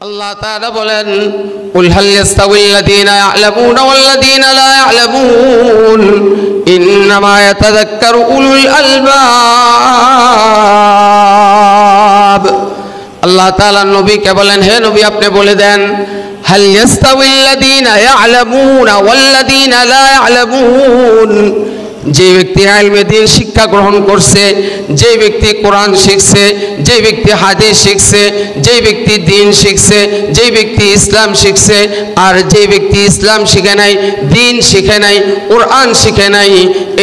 আল্লাহ তাআলা বলেন কুল হাল ইয়াস্তাউিল্লাযীনা ইয়া'লামুনা ওয়াল্লাযীনা লা ইয়া'লামুন ইন্নামা ইয়াতাযাক্কারু উলুল আলবাব। আল্লাহ তাআলা নবীকে বলেন, হে নবী আপনি বলে দেন, হাল ইয়াস্তাউিল্লাযীনা ইয়া'লামুনা ওয়াল্লাযীনা লা ইয়া'লামুন, যে ব্যক্তি ইলমে দ্বীন শিক্ষা গ্রহণ করছে, যে ব্যক্তি কোরআন শিখছে, যে ব্যক্তি হাদিস শিখছে, যে ব্যক্তি দ্বীন শিখছে, যে ব্যক্তি ইসলাম শিখছে, আর যে ব্যক্তি ইসলাম শিখে নাই, দ্বীন শিখে নাই, কোরআন শিখে নাই,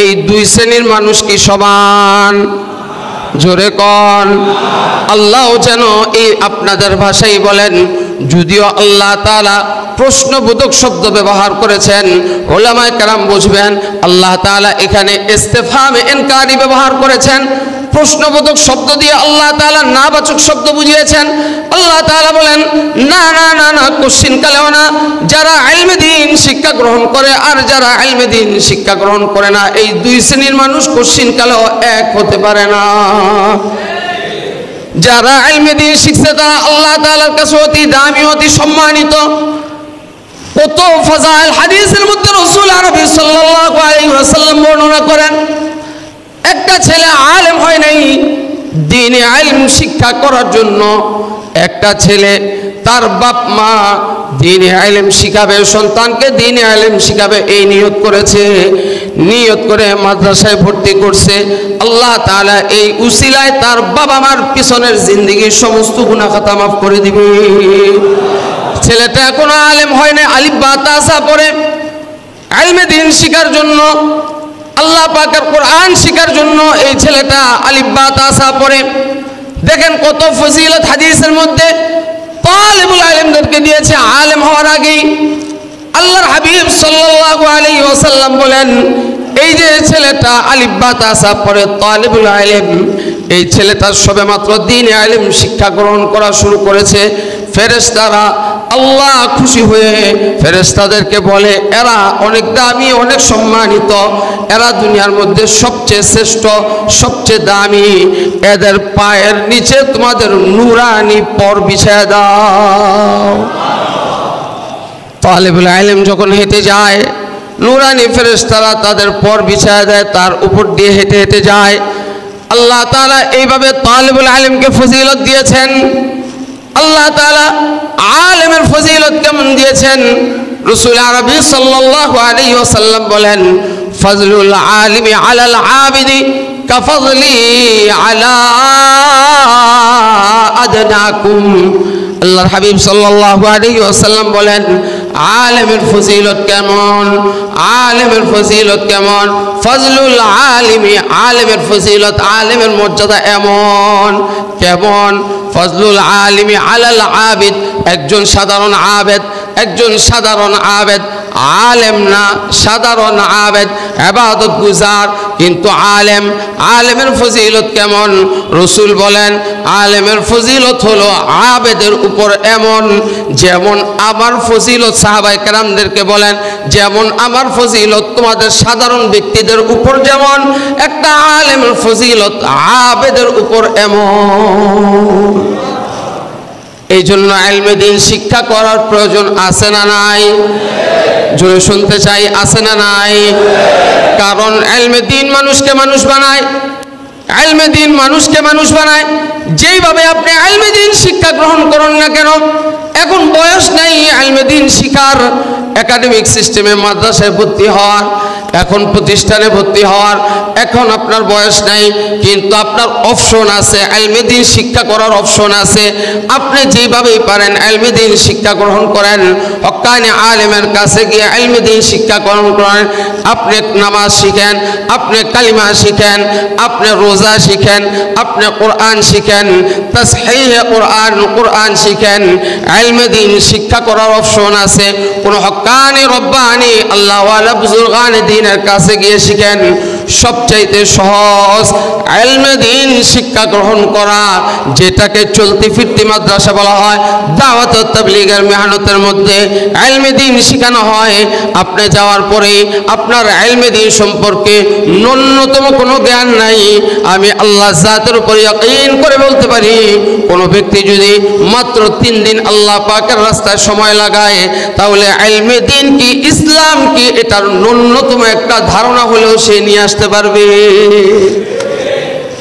এই দুই শ্রেণীর মানুষ কি সমান? জোরে কোন। আল্লাহ যেন এই আপনাদের ভাষাই বলেন, যদিও আল্লাহ তাআলা প্রশ্নবোধক শব্দ ব্যবহার করেছেন, উলামায়ে কেরাম বুঝবেন আল্লাহ তাআলা এখানে ইস্তিফহামে ইনকারি ব্যবহার করেছেন। প্রশ্নবোধক শব্দ দিয়ে আল্লাহ তাআলা নাবাচক শব্দ বুঝিয়েছেন। আল্লাহ তাআলা বলেন না না না না, কোশ্চিন কালেও না, যারা ইলমে দ্বীন শিক্ষা গ্রহণ করে আর যারা ইলমে দ্বীন শিক্ষা গ্রহণ করে না, এই দুই শ্রেণীর মানুষ কোশ্চিন কালেও এক হতে পারে না। যারা ইলমে দ্বীন শিখছে তারা আল্লাহ তাআলার কাছে অতি দামি, অতি সম্মানিত। কত ফাজাইল হাদিসের মধ্যে রাসূল আরবি সাল্লাল্লাহু আলাইহি ওয়াসাল্লাম বর্ণনা করেন, একটা ছেলে আলেম হয় নাই দ্বীনে ইলম শিক্ষা করার জন্য, একটা ছেলে তার বাপ মা দ্বীনে ইলম শিখাবে, সন্তানকে দ্বীনে ইলম শিখাবে, এই নিয়ত করেছে, নিয়ত করে মাদ্রাসায় ভর্তি করছে। আল্লাহ তাআলা এই উসিলায় তার বাবা মার পিছনের জিন্দেগির সমস্ত গুনাহ খাতা মাফ করে দিবে। ছেলেটা এখনো আলেম হয় না, আলিফ বা তা সা পড়ে, ইলমে দ্বীন শিখার জন্য, আল্লাহ পাকের কোরআন শিখার জন্য এই ছেলেটা আলিফ বা তা সা পড়ে। দেখেন কত ফজিলত হাদিসের মধ্যে তালিবুল ইলমদেরকে দিয়েছে আলেম হওয়ার আগেই। আল্লাহর হাবিব সাল্লাল্লাহু আলাইহি ওয়াসাল্লাম বলেন, এই যে ছেলেটা আলিফ বা তা সা পড়ে তালিবুল ইলম, এই ছেলেটা সবেমাত্র দ্বীনে ইলম শিক্ষা গ্রহণ করা শুরু করেছে, ফেরেশতারা আল্লাহ খুশি হয়ে ফেরেশতাদেরকে বলে এরা অনেক দামি, অনেক সম্মানিত, এরা দুনিয়ার মধ্যে সবচেয়ে শ্রেষ্ঠ, সবচেয়ে দামি, এদের পায়ের নিচে তোমাদের নূরানি পর বিছায়া দাও। তালিবুল ইলম যখন হেঁটে যায়, নূরানি ফেরেশতারা তাদের পর বিছায়া দেয়, তার উপর দিয়ে হেঁটে হেঁটে যায়। আল্লাহ তাআলা এইভাবে তালিবুল ইলমকে ফজিলত দিয়েছেন। আল্লাহ তাআলা আলেমের ফজিলত কেমন দিয়েছেন? রাসূল আরবি সাল্লাল্লাহু আলাইহি ওয়াসাল্লাম বলেন, ফাজলুল আলিমি আলাল আবিদি কাফাজলি আলা আদনাকুম। আল্লাহর হাবিব সাল্লাল্লাহু আলাইহি ওয়াসাল্লাম বলেন, আলেমের ফজিলত কেমন, আলেমের ফজিলত কেমন, ফজলুল আলিমি, আলেমের ফজিলত, আলেমের মর্যাদা এমন কেমন, ফজলুল আলিমি আলাল আবিদ, একজন সাধারণ আবেদ, একজন সাধারণ আবেদ, আলেম না, সাধারণ আবেদ, ইবাদত গুজার কিন্তু আলেম, আলেমের ফজিলত কেমন? রাসূল বলেন আলেমের ফজিলত হলো আবেদের উপর এমন যেমন আমার ফজিলত, সাহাবায়ে কেরামদেরকে বলেন যেমন আমার ফজিলত তোমাদের সাধারণ ব্যক্তিদের উপর যেমন, একটা আলেমের ফজিলত আবেদের উপর এমন। এই জন্য ইলমে দ্বীন শিক্ষা করার প্রয়োজন আছে না নাই? জোরে শুনতে চাই, আছে না নাই? কারণ ইলমে দ্বীন মানুষকে মানুষ বানায়, ইলমে দ্বীন মানুষকে মানুষ বানায়। যেইভাবে আপনি ইলমে দ্বীন শিক্ষা গ্রহণ করুন না কেন, এখন বয়স নাই ইলমে দ্বীন শিখার, একাডেমিক সিস্টেমে মাদ্রাসায় ভর্তি হওয়ার, এখন প্রতিষ্ঠানে ভর্তি হওয়ার, এখন আপনার বয়স নাই, কিন্তু আপনার অপশন আছে, ইলমে দ্বীন শিক্ষা করার অপশন আছে। আপনি যেভাবেই পারেন ইলমে দ্বীন শিক্ষা গ্রহণ করেন, হক্কানি আলেমের কাছে গিয়ে ইলমে দ্বীন শিক্ষা গ্রহণ করেন। আপনি নামাজ শিখেন, আপনি কালিমা শিখেন, আপনি রোজা শিখেন, আপনি কোরআন শিখেন, তাসহিহ কোরআন, কোরআন শিখেন। ইলমে দ্বীন শিক্ষা করার অপশন আছে। কোন হক্কানি রব্বানি আল্লাহওয়ালা বুজুর্গানে দ্বীনের কাছে গিয়ে শিখেন। সবচাইতে সহজ ইলমে দ্বীন শিক্ষা গ্রহণ করা, যেটাকে চলতি ফিরতি মাদ্রাসা বলা হয়। দাওয়াত ও তাবলীগের মেহনতের মধ্যে ইলমে দ্বীন শেখানো হয়। আপনি যাওয়ার পরে আপনার ইলমে দ্বীন সম্পর্কে ন্যূনতম কোনো জ্ঞান নাই। আমি আল্লাহ জাতের উপর ইয়াকিন করে বলতে পারি, কোনো ব্যক্তি যদি মাত্র 3 দিন আল্লাহ পাকের রাস্তায় সময় লাগায়, তাহলে ইলমে দ্বীন কি, ইসলাম কি, এটার ন্যূনতম একটা ধারণা হলেও সে নিয়ে আসতে পারবে।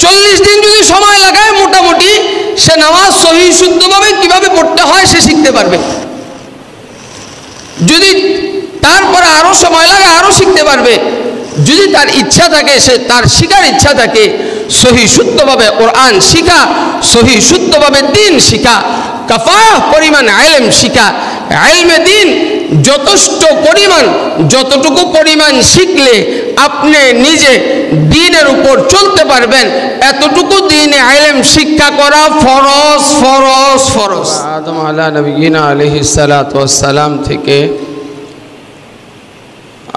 40 দিন যদি সময় লাগায়, মোটামুটি সে নামাজ সহিহ শুদ্ধভাবে কিভাবে পড়তে হয় সে শিখতে পারবে। যদি তারপরে আরো সময় লাগে, আরো শিখতে পারবে। যদি তার ইচ্ছা থাকে, সে তার শিখার ইচ্ছা থাকে, সহিহ শুদ্ধভাবে কোরআন শিখা, সহিহ শুদ্ধভাবে দ্বীন শিখা, কাফাহ পরিমাণ ইলম শিখা। ইলমে দ্বীন যথেষ্ট পরিমাণ, যতটুকু পরিমাণ শিখলে আপনি নিজে দ্বীনের উপর চলতে পারবেন, এতটুকু দ্বীনে ইলম শিক্ষা করা ফরজ ফরজ ফরজ। আদম আলা নবিয়িনা আলাইহিস সালাতু ওয়াস সালাম থেকে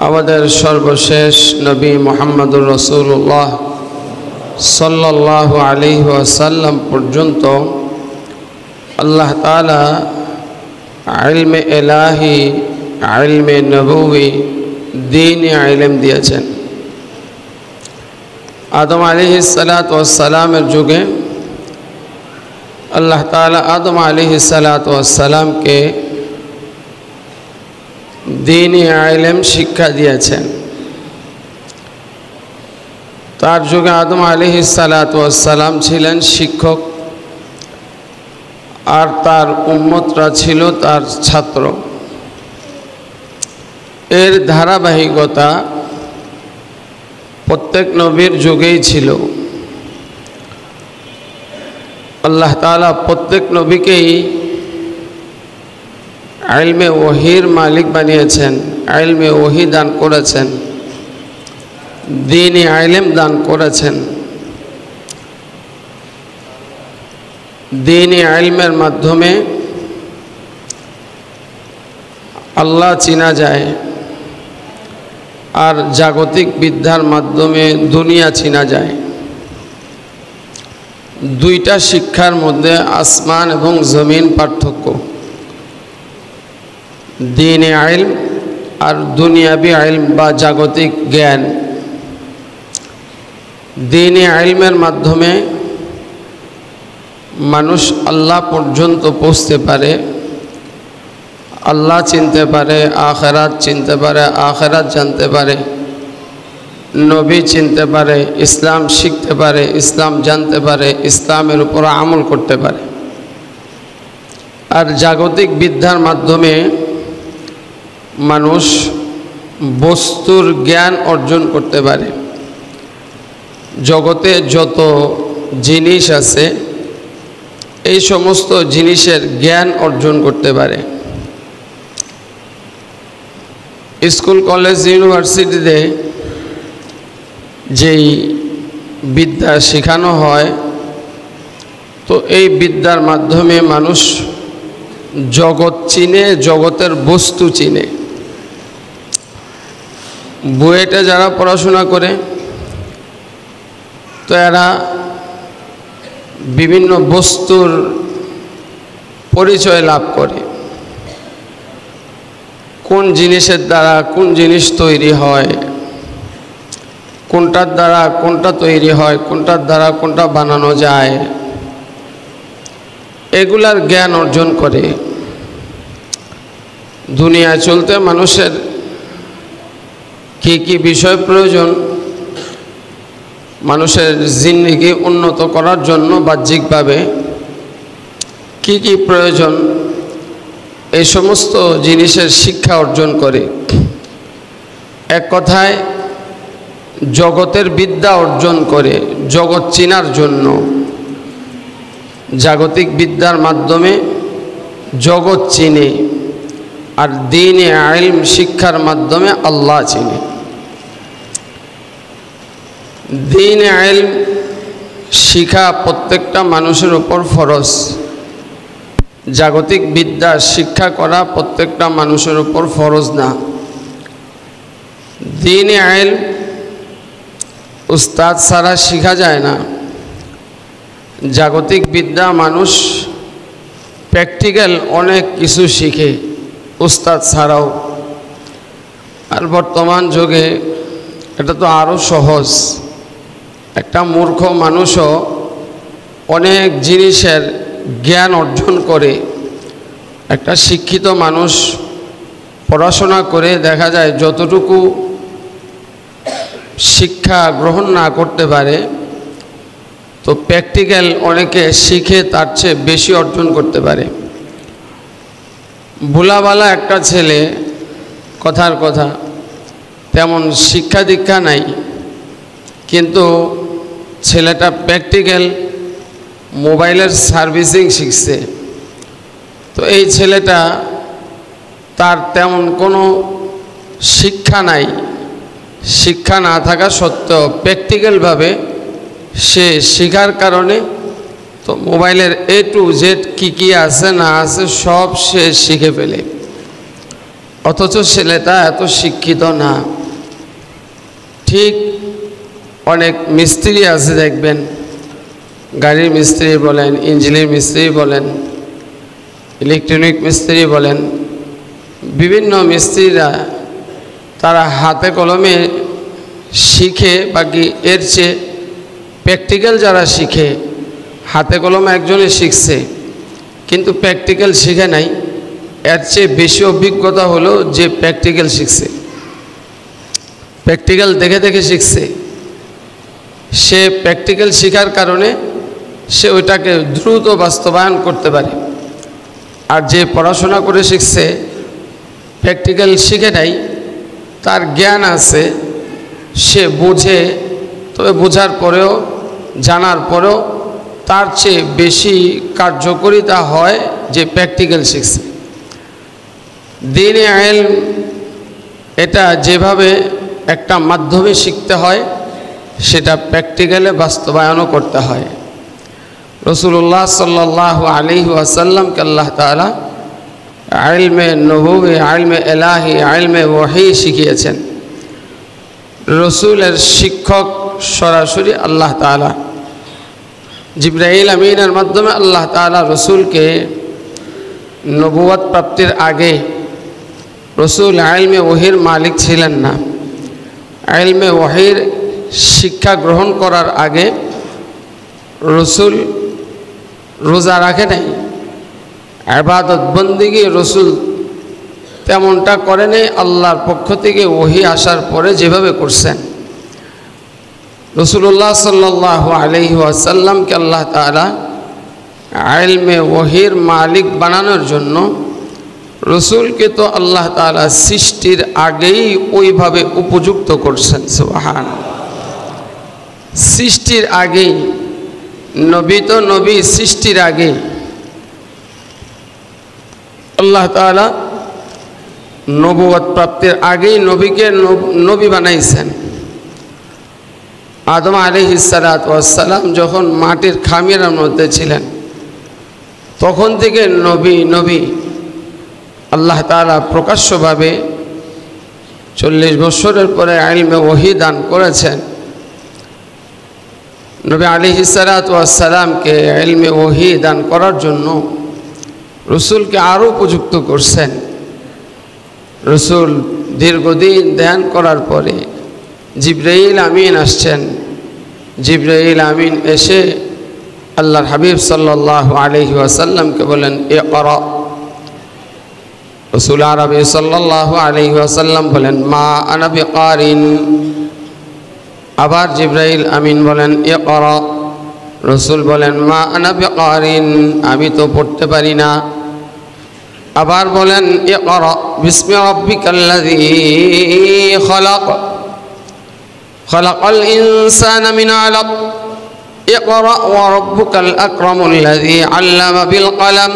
আমাদের সর্বশেষ নবী মুহাম্মদুর রাসূলুল্লাহ সাল্লাল্লাহু আলাইহি ওয়াসাল্লাম পর্যন্ত আল্লাহ তাআলা ইলমে ইলাহি, ইলমে নবুয়ি, দ্বীনি ইলম দিয়েছেন। আদম আলাইহিস সালাতু ওয়াস সালামের যুগে আল্লাহ তাআলা আদম আলাইহিস সালাতু ওয়াস সালামকে দ্বীনি ইলম শিক্ষা দিয়েছেন। তার যুগে আদম আলাইহিস সালাতু ওয়াস সালাম ছিলেন শিক্ষক, আর তার উম্মতরা ছিল তার ছাত্র। এর ধারাবাহিকতা প্রত্যেক নবীর যুগেই ছিল। আল্লাহ তাআলা প্রত্যেক নবীকেই ইলমে ওহীর মালিক বানিয়েছেন, ইলমে ওহী দান করেছেন, দ্বীনি ইলম দান করেছেন। দ্বীনি ইলমের মাধ্যমে আল্লাহ চিনা যায়, আর জাগতিক বিদ্যার মাধ্যমে দুনিয়া চিনা যায়। দুইটা শিক্ষার মধ্যে আসমান এবং জমিন পার্থক্য। দ্বীনি ইলম আর দুনিয়াবি ইলম বা জাগতিক জ্ঞান। দ্বীনি ইলমের মাধ্যমে মানুষ আল্লাহ পর্যন্ত পৌঁছতে পারে, আল্লাহ চিনতে পারে, আখিরাত চিনতে পারে, আখিরাত জানতে পারে, নবী চিনতে পারে, ইসলাম শিখতে পারে, ইসলাম জানতে পারে, ইসলামের উপর আমল করতে পারে। আর জাগতিক বিদ্যার মাধ্যমে মানুষ বস্তুর জ্ঞান অর্জন করতে পারে। জগতে যত জিনিস আছে, এই সমস্ত জিনিসের জ্ঞান অর্জন করতে পারে। স্কুল, কলেজ, ইউনিভার্সিটিতে যেই বিদ্যা শেখানো হয়, তো এই বিদ্যার মাধ্যমে মানুষ জগৎ চিনে, জগতের বস্তু চিনে। বুয়েটে যারা পড়াশোনা করে, তো এরা বিভিন্ন বস্তুর পরিচয় লাভ করে। কোন জিনিসের দ্বারা কোন জিনিস তৈরি হয়, কোনটার দ্বারা কোনটা তৈরি হয়, কোনটার দ্বারা কোনটা বানানো যায়, এগুলার জ্ঞান অর্জন করে। দুনিয়ায় চলতে মানুষের কি কি বিষয় প্রয়োজন, মানুষের জিন্দেগি উন্নত করার জন্য বাহ্যিকভাবে কি কি প্রয়োজন, এই সমস্ত জিনিসের শিক্ষা অর্জন করে। এক কথায় জগতের বিদ্যা অর্জন করে জগৎ চিনার জন্য। জাগতিক বিদ্যার মাধ্যমে জগৎ চিনে, আর দ্বীনি ইলম শিক্ষার মাধ্যমে আল্লাহ চিনে। দ্বীনি ইলম শিখা প্রত্যেকটা মানুষের উপর ফরজ। জাগতিক বিদ্যা শিক্ষা করা প্রত্যেকটা মানুষের উপর ফরজ না। দ্বীনি ইলম উস্তাদ ছাড়া শেখা যায় না। জাগতিক বিদ্যা মানুষ প্র্যাকটিক্যাল অনেক কিছু শিখে উস্তাদ ছাড়াও। আর বর্তমান যুগে এটা তো আরও সহজ। একটা মূর্খ মানুষও অনেক জিনিসের জ্ঞান অর্জন করে। একটা শিক্ষিত মানুষ পড়াশোনা করে দেখা যায় যতটুকু শিক্ষা গ্রহণ না করতে পারে, তো প্র্যাকটিক্যাল অনেকে শিখে তার চেয়ে বেশি অর্জন করতে পারে। ভোলাবালা একটা ছেলে, কথার কথা, তেমন শিক্ষা দীক্ষা নাই, কিন্তু ছেলেটা প্র্যাকটিক্যাল মোবাইলের সার্ভিসিং শিখছে। তো এই ছেলেটা তার তেমন কোনো শিক্ষা নাই, শিক্ষা না থাকা সত্ত্বেও প্র্যাকটিক্যালভাবে সে শেখার কারণে তো মোবাইলের A to Z কী আছে না আছে সব সে শিখে ফেলে। অথচ ছেলেটা এত শিক্ষিত না। ঠিক অনেক মিস্ত্রি আছে দেখবেন, গাড়ির মিস্ত্রি বলেন, ইঞ্জিনের মিস্ত্রি বলেন, ইলেকট্রনিক মিস্ত্রি বলেন, বিভিন্ন মিস্ত্রিরা তারা হাতে কলমে শিখে, বাকি এর চেয়ে প্র্যাকটিক্যাল যারা শিখে, হাতে কলমে একজনে শিখছে কিন্তু প্র্যাকটিক্যাল শিখে নাই, এর চেয়ে বেশি অভিজ্ঞতা হলো যে প্র্যাকটিক্যাল শিখছে। প্র্যাকটিক্যাল দেখে দেখে শিখছে, সে প্র্যাকটিক্যাল শেখার কারণে সে ওইটাকে দ্রুত বাস্তবায়ন করতে পারে। আর যে পড়াশোনা করে শিখছে, প্র্যাকটিক্যাল শিখে নাই, তার জ্ঞান আছে, সে বোঝে, তবে বোঝার পরেও জানার পরেও তার চেয়ে বেশি কার্যকরিতা হয় যে প্র্যাকটিক্যাল শিখছে। দ্বীনে ইলম এটা যেভাবে একটা মাধ্যমে শিখতে হয়, সেটা প্র্যাকটিক্যালে বাস্তবায়নও করতে হয়। রাসূলুল্লাহ সাল্লাল্লাহু আলাইহি ওয়াসাল্লামকে আল্লাহ তাআলা ইলমে নবুয়্বী, ইলমে ইলাহি, ইলমে ওয়াহী শিখিয়েছেন। রসুলের শিক্ষক সরাসরি আল্লাহ তাআলা। জিবরাইল আমিনের মাধ্যমে আল্লাহ তাআলা রসুলকে নবুয়ত প্রাপ্তির আগে রসুল ইলমে ওয়াহীর মালিক ছিলেন না। ইলমে ওয়াহীর শিক্ষা গ্রহণ করার আগে রসুল রোজা রাখে নাই, ইবাদত বন্দেগী রসুল তেমনটা করে নেই। আল্লাহর পক্ষ থেকে ওহী আসার পরে যেভাবে করছেন, রাসূলুল্লাহ সাল্লাল্লাহু আলাইহি ওয়াসাল্লামকে আল্লাহ তাআলা ইলমে ওয়াহীর মালিক বানানোর জন্য রসুলকে তো আল্লাহ তাআলা সৃষ্টির আগেই ওইভাবে উপযুক্ত করছেন। সুবহানাল্লাহ। সৃষ্টির আগেই, নবী তো নবী সৃষ্টির আগে আল্লাহ তাআলা নবুয়ত প্রাপ্তির আগেই নবীকে নবী বানাইছেন। আদম আলাইহিস সালাতু ওয়াস সালাম যখন মাটির খামিরের মধ্যে ছিলেন, তখন থেকে নবী আল্লাহ তাআলা প্রকাশ্যভাবে 40 বছরের পরে ইলমে ওয়াহী দান করেছেন। নবী আলাইহিস সালাতু ওয়াস সালামকে ইলমে ওয়াহী দান করার জন্য রসুলকে আরও উপযুক্ত করছেন। রসুল দীর্ঘদিন ধ্যান করার পরে জিবরাইল আমিন আসছেন। জিবরাইল আমিন এসে আল্লাহর হাবিব সাল্লাল্লাহু আলাইহি ওয়াসাল্লামকে বলেন, ইকরা। রসুল আরবি সাল্লাল্লাহু আলাইহি ওয়াসাল্লাম বলেন, মা আনা বিকারিন। আবার জিবরাইল আমিন বলেন, ইকরা। রসুল বলেন, মা আনা বিকারিন, আমি তো পড়তে পারি না। আবার বলেন, ইকরা বিসমি রাব্বিকাল্লাযী খলাক, খলাকাল ইনসানা মিন আলাক, ইকরা ওয়া রাব্বুকাল আকরামুল্লাযী আল্লামা বিল কলম,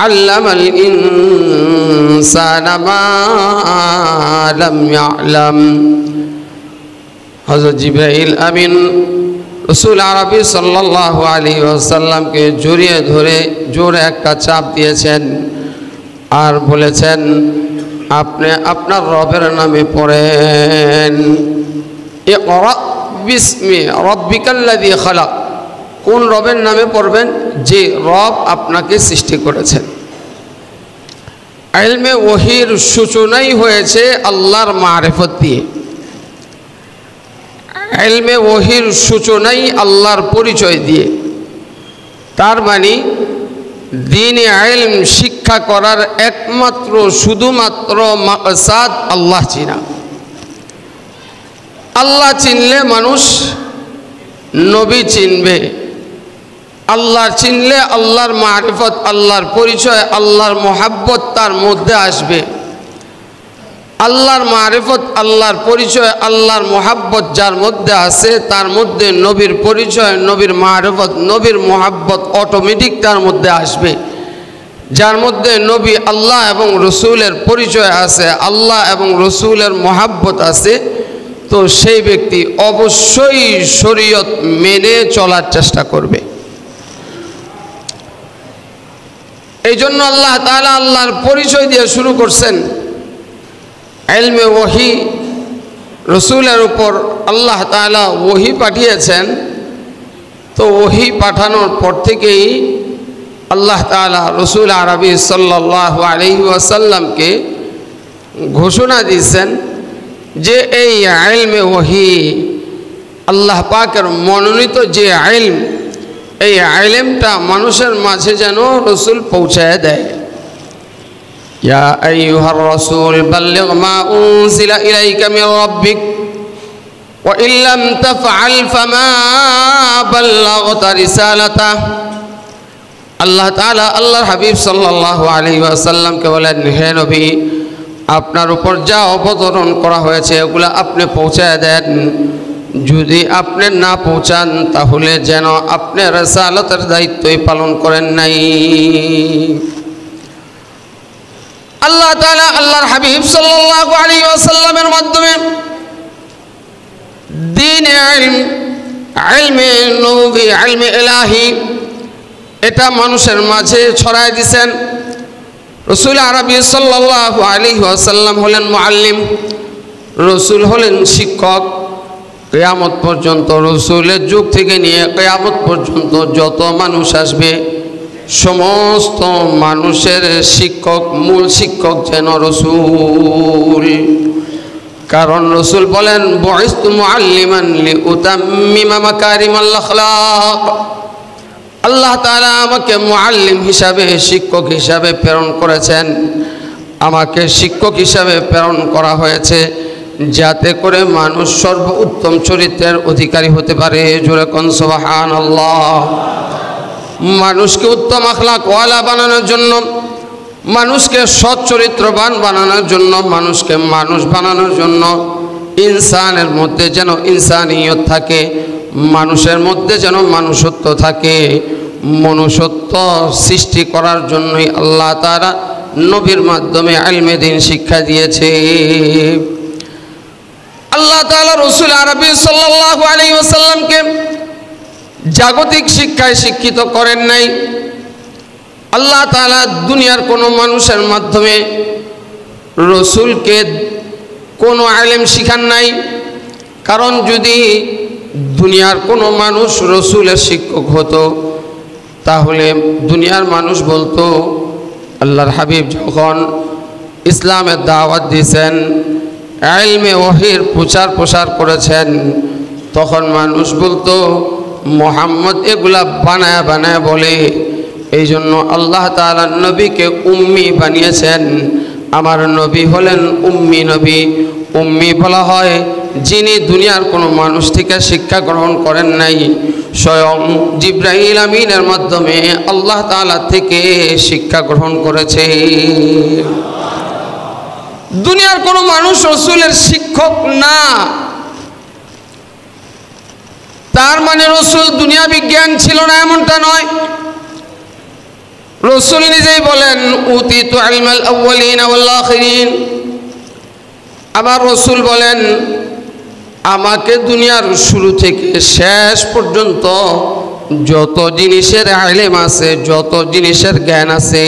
আল্লামাল ইনসানা মা লাম ইয়ালাম। হযরত জিবরাইল আমিন রসুল আরবি সাল্লাল্লাহু আলাইহি ওয়াসাল্লামকে জড়িয়ে ধরে জোরে একটা চাপ দিয়েছেন আর বলেছেন, আপনি আপনার রবের নামে পড়েন। ইকরা বিসমি রব্বিকাল্লাযী খালাক, কোন রবের নামে পড়বেন? যে রব আপনাকে সৃষ্টি করেছেন। ইলমে ওহীর সূচনাই হয়েছে আল্লাহর মারিফত দিয়ে। ইলমে ওহীর সূচনাই আল্লাহর পরিচয় দিয়ে। তার মানে দ্বীনে ইলম শিক্ষা করার একমাত্র শুধুমাত্র মাকসাদ আল্লাহ চিনা। আল্লাহ চিনলে মানুষ নবী চিনবে, আল্লাহ চিনলে আল্লাহর মারিফত, আল্লাহর পরিচয়, আল্লাহর মোহাব্বত তার মধ্যে আসবে। আল্লাহর মারিফত, আল্লাহর পরিচয়, আল্লাহর মোহাব্বত যার মধ্যে আছে তার মধ্যে নবীর পরিচয়, নবীর মারিফত, নবীর মোহাব্বত অটোমেটিক তার মধ্যে আসবে। যার মধ্যে নবী আল্লাহ এবং রসুলের পরিচয় আছে, আল্লাহ এবং রসুলের মোহাব্বত আছে, তো সেই ব্যক্তি অবশ্যই শরীয়ত মেনে চলার চেষ্টা করবে। এই জন্য আল্লাহ তাআলা আল্লাহর পরিচয় দিয়ে শুরু করছেন। ইলমে ওহী রসুলের উপর আল্লাহ তাআলা ওহী পাঠিয়েছেন, তো ওহী পাঠানোর পর থেকেই আল্লাহ তাআলা রসুল আরবি সাল্লাল্লাহু আলাইহি ওয়াসাল্লামকে ঘোষণা দিয়েছেন যে এই ইলমে ওহী আল্লাহ পাকের মনোনীত যে ইলম, এই ইলমটা মানুষের মাঝে যেন রসুল পৌঁছায় দেয়। ইয়া আইয়ুহার রাসূল বাল্লিগ মা উনজিলা ইলাইকা মির রাব্বিক ওয়া ইল্লাম তাফআল ফামা বাল্লাগতা রিসালাতাহ। আল্লাহ তাআলা আল্লাহর হাবিব সাল্লাল্লাহু আলাইহি ওয়াসাল্লামকে বলেন, হে নবী, আপনার উপর যা অবতরণ করা হয়েছে এগুলা আপনি পৌঁছায় দেন। যদি আপনি না পৌঁছান তাহলে যেন আপনি রিসালাতের দায়িত্বই পালন করেন নাই। আল্লাহ তাআলা আল্লাহর হাবিব সাল্লাল্লাহু আলাইহি ওয়াসাল্লামের মাধ্যমে দ্বীন ইলম, ইলমে নবুবী, ইলমে ইলাহি এটা মানুষের মাঝে ছড়ায় দিয়েছেন। রসুল আরবি সাল্লাল্লাহু আলাইহি ওয়াসাল্লাম হলেন মুআল্লিম, রসুল হলেন শিক্ষক। কিয়ামত পর্যন্ত, রসুলের যুগ থেকে নিয়ে কিয়ামত পর্যন্ত যত মানুষ আসবে সমস্ত মানুষের শিক্ষক, মূল শিক্ষক যেন রসুল। কারণ রসুল বলেন, বুইসতু মুআল্লিমান লিউতাম্মিমা মাকারিমাল আখলাক। আল্লাহ তাআলা আমাকে মুআল্লিম হিসাবে, শিক্ষক হিসাবে প্রেরণ করেছেন। আমাকে শিক্ষক হিসাবে প্রেরণ করা হয়েছে যাতে করে মানুষ সর্বোত্তম চরিত্রের অধিকারী হতে পারে। জোরে কোন সুবহানাল্লাহ। মানুষকে উত্তম আখলাকওয়ালা বানানোর জন্য, মানুষকে সৎ চরিত্রবান বানানোর জন্য, মানুষকে মানুষ বানানোর জন্য, ইনসানের মধ্যে যেন ইনসানিয়ত থাকে, মানুষের মধ্যে যেন মানুষত্ব থাকে, মনুষ্যত্ব সৃষ্টি করার জন্যই আল্লাহ তাআলা নবীর মাধ্যমে ইলমে দ্বীন শিক্ষা দিয়েছে। আল্লাহ তাআলা রসুল আরবি সাল্লাল্লাহু আলাইহি ওয়াসাল্লামকে জাগতিক শিক্ষায় শিক্ষিত করেন নাই। আল্লাহ তাআলা দুনিয়ার কোনো মানুষের মাধ্যমে রসুলকে কোনো ইলম শিখান নাই। কারণ যদি দুনিয়ার কোনো মানুষ রসুলের শিক্ষক হতো তাহলে দুনিয়ার মানুষ বলতো, আল্লাহর হাবিব যখন ইসলামের দাওয়াত দিয়েছেন, ইলমে ওহীর প্রচার প্রসার করেছেন, তখন মানুষ বলতো মুহাম্মদ এগুলা বানায় বানায় বলে। এই জন্য আল্লাহ তাআলা নবীকে উম্মি বানিয়েছেন। আমার নবী হলেন উম্মি নবী। উম্মি বলা হয় যিনি দুনিয়ার কোনো মানুষ থেকে শিক্ষা গ্রহণ করেন নাই, স্বয়ং জিবরাইল আমিনের মাধ্যমে আল্লাহ তাআলা থেকে শিক্ষা গ্রহণ করেছে। দুনিয়ার কোনো মানুষ রসুলের শিক্ষক না। তার মানে রসুল দুনিয়া বিজ্ঞান ছিল না এমনটা নয়। রসুল নিজেই বলেন, উতিতু ইলমাল আউয়ালিন ওয়াল আখিরিন। আবার রসুল বলেন, আমাকে দুনিয়ার শুরু থেকে শেষ পর্যন্ত যত জিনিসের ইলম আছে, যত জিনিসের জ্ঞান আছে,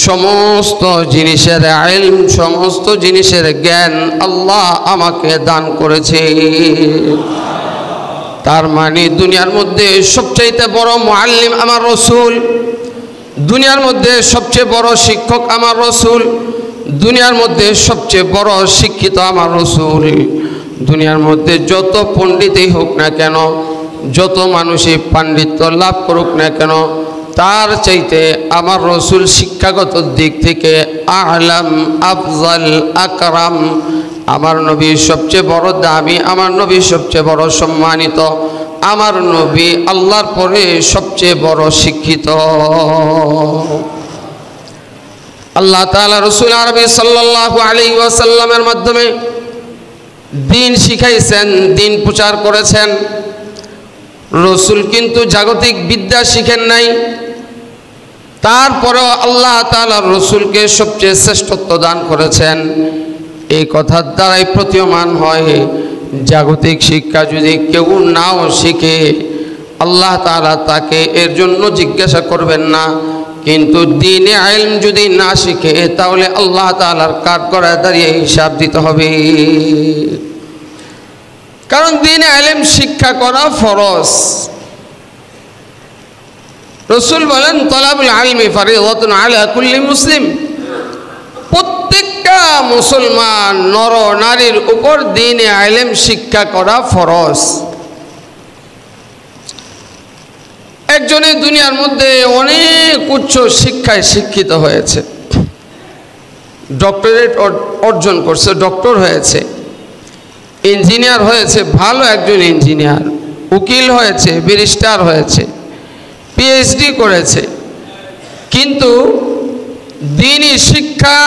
সমস্ত জিনিসের ইলম, সমস্ত জিনিসের জ্ঞান আল্লাহ আমাকে দান করেছে। তার মানে দুনিয়ার মধ্যে সবচাইতে বড় মুআল্লিম আমার রাসূল, দুনিয়ার মধ্যে সবচেয়ে বড় শিক্ষক আমার রাসূল, দুনিয়ার মধ্যে সবচেয়ে বড় শিক্ষিত আমার রাসূল। দুনিয়ার মধ্যে যত পণ্ডিতই হোক না কেন, যত মানুষই পাণ্ডিত্য লাভ করুক না কেন, তার চাইতে আমার রাসূল শিক্ষাগত দিক থেকে আ'লাম, আফজাল, আকরাম। আমার নবী সবচেয়ে বড় দামি, আমার নবী সবচেয়ে বড় সম্মানিত, আমার নবী আল্লাহর পরে সবচেয়ে বড় শিক্ষিত। আল্লাহ তাআলা রাসূল আরবি সাল্লাল্লাহু আলাইহি ওয়াসাল্লামের মাধ্যমে দিন শিখাইছেন, দিন প্রচার করেছেন। রাসূল কিন্তু জাগতিক বিদ্যা শিখেন নাই, তারপরেও আল্লাহ তাআলা রাসূলকে সবচেয়ে শ্রেষ্ঠত্ব দান করেছেন। এই কথার দ্বারাই প্রতীয়মান হয় জাগতিক শিক্ষা যদি কেউ নাও শিখে, আল্লাহ তাআলা তাকে এর জন্য জিজ্ঞাসা করবেন না। কিন্তু দ্বীনে ইলম যদি না শিখে, তাহলে আল্লাহ তাআলার কাঠগড়ায় দাঁড়িয়ে হিসাব দিতে হবে। কারণ দ্বীনে ইলম শিক্ষা করা ফরজ। রাসূল বলেন, তলাবুল ইলমি ফারিদাতুন আলা কুল্লি মুসলিম। প্রত্যেকটা মুসলমান নর নারীর উপর দ্বীনে ইলম শিক্ষা করা ফরজ। একজনের দুনিয়ার মধ্যে অনেক উচ্চ শিক্ষায় শিক্ষিত হয়েছে, ডক্টরেট অর্জন করছে, ডক্টর হয়েছে, ইঞ্জিনিয়ার হয়েছে, ভালো একজন ইঞ্জিনিয়ার, উকিল হয়েছে, ব্যারিস্টার হয়েছে, পিএইচডি করেছে, কিন্তু দ্বীনি শিক্ষা